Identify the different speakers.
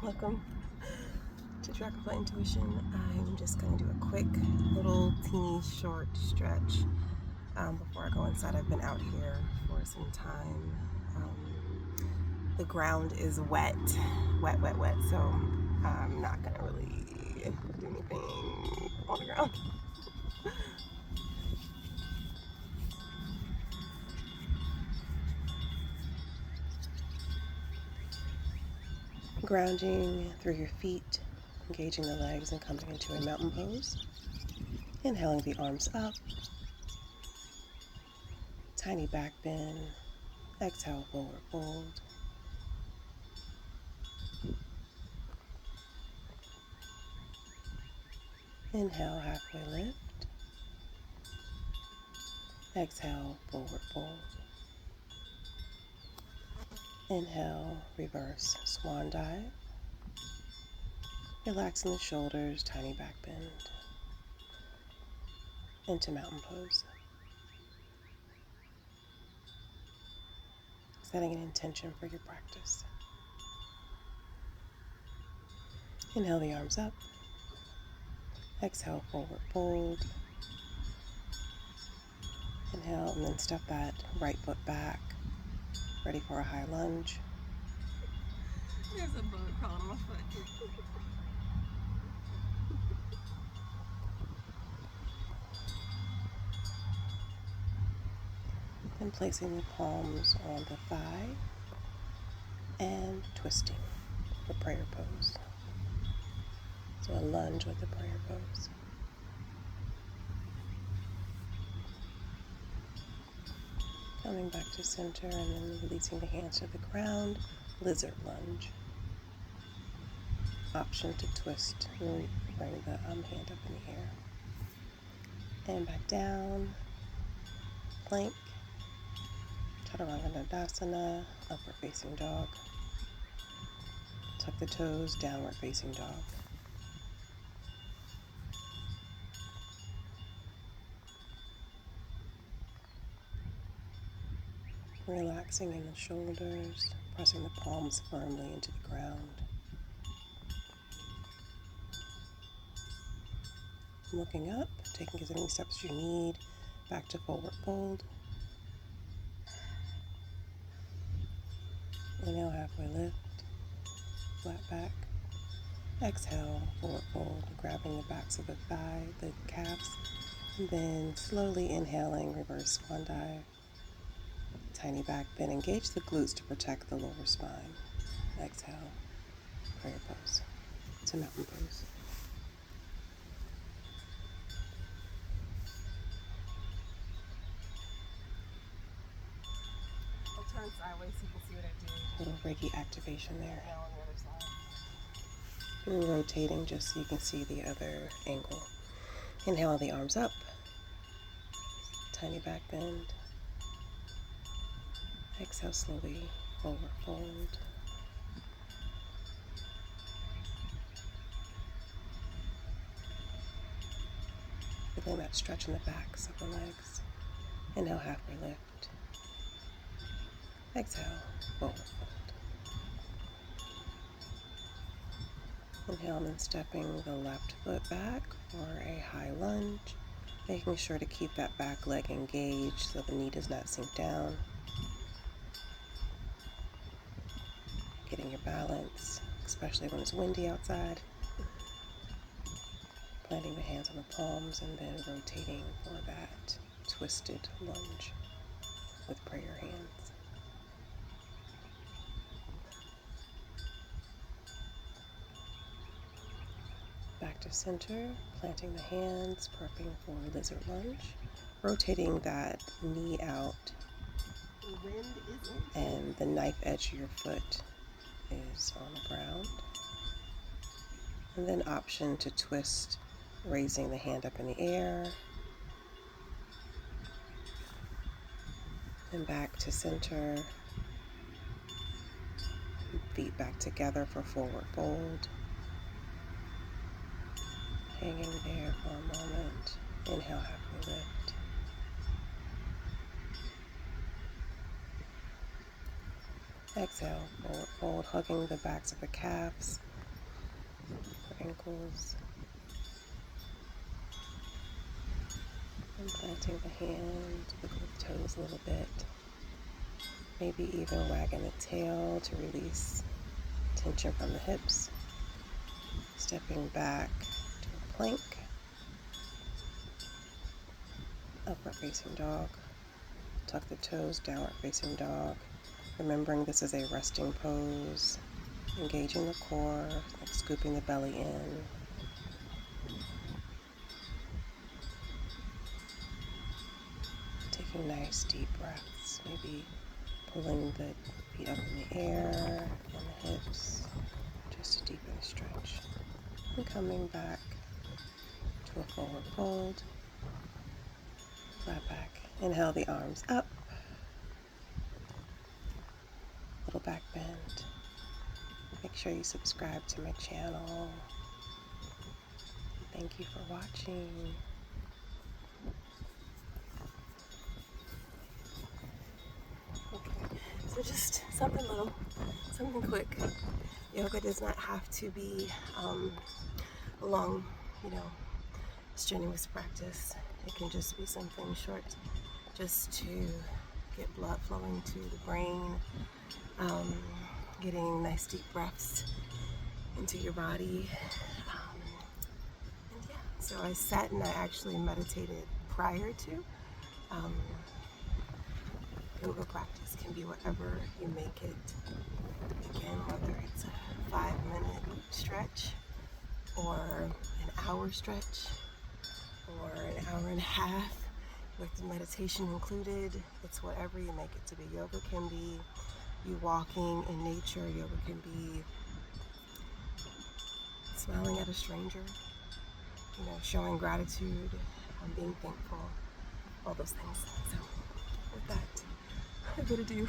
Speaker 1: Welcome to Dragonfly Intuition. I'm just going to do a quick little teeny short stretch before I go inside. I've been out here for some time. The ground is wet, so I'm not going to really do anything on the ground. Grounding through your feet, engaging the legs and coming into a mountain pose. Inhaling the arms up, tiny back bend, exhale, forward fold. Inhale, halfway lift. Exhale, forward fold. Inhale, reverse swan dive. Relaxing the shoulders, tiny back bend. Into mountain pose. Setting an intention for your practice. Inhale the arms up. Exhale, forward fold. Inhale and then step that right foot back. Ready for a high lunge.
Speaker 2: There's a bug crawling on my foot.
Speaker 1: And placing the palms on the thigh and twisting the prayer pose. So a lunge with the prayer pose. Coming back to center and then releasing the hands to the ground, lizard lunge. Option to twist and bring the hand up in the air. And back down, plank, chaturanga, upward facing dog. Tuck the toes, downward facing dog. Relaxing in the shoulders, pressing the palms firmly into the ground. Looking up, taking as many steps you need, back to forward fold. Inhale, halfway lift, flat back. Exhale, forward fold, grabbing the backs of the thigh, the calves, and then slowly inhaling, reverse swan dive. Tiny back bend, engage the glutes to protect the lower spine. Exhale, prayer pose to mountain pose.
Speaker 2: I'll turn sideways so you can see what I do.
Speaker 1: Little Reiki activation there.
Speaker 2: Now on the other side.
Speaker 1: We're rotating just so you can see the other angle. Inhale the arms up. Tiny back bend. Exhale slowly, forward fold. Feeling that stretch in the backs of the legs. Inhale, halfway lift. Exhale, forward fold. Inhale and then stepping the left foot back for a high lunge. Making sure to keep that back leg engaged so the knee does not sink down. Getting your balance, especially when it's windy outside. Planting the hands on the palms and then rotating for that twisted lunge with prayer hands. Back to center, planting the hands, prepping for lizard lunge, rotating that knee out, and the knife edge of your foot is on the ground. And then option to twist, raising the hand up in the air, and back to center, feet back together for forward fold. Hanging there for a moment. Inhale, halfway lift. Exhale, forward fold, hugging the backs of the calves, for ankles. And planting the hand, wiggle the toes a little bit. Maybe even wagging the tail to release tension from the hips. Stepping back to a plank. Upward facing dog. Tuck the toes, downward facing dog. Remembering this is a resting pose. Engaging the core, like scooping the belly in. Taking nice deep breaths, maybe pulling the feet up in the air and the hips, just to deepen the stretch. And coming back to a forward fold, flat back. Inhale the arms up, little back bend. Make sure you subscribe to my channel. Thank you for watching. Okay, so just something little, something quick. Yoga does not have to be a long, strenuous practice. It can just be something short, just to get blood flowing to the brain, getting nice deep breaths into your body. And yeah, so I sat and I actually meditated prior to. Yoga practice can be whatever you make it. Again, whether it's a 5-minute stretch or an hour stretch or an hour and a half with the meditation included, it's whatever you make it to be. Yoga can be you walking in nature. Yoga can be smiling at a stranger, showing gratitude, being thankful, all those things. So with that, I gotta do.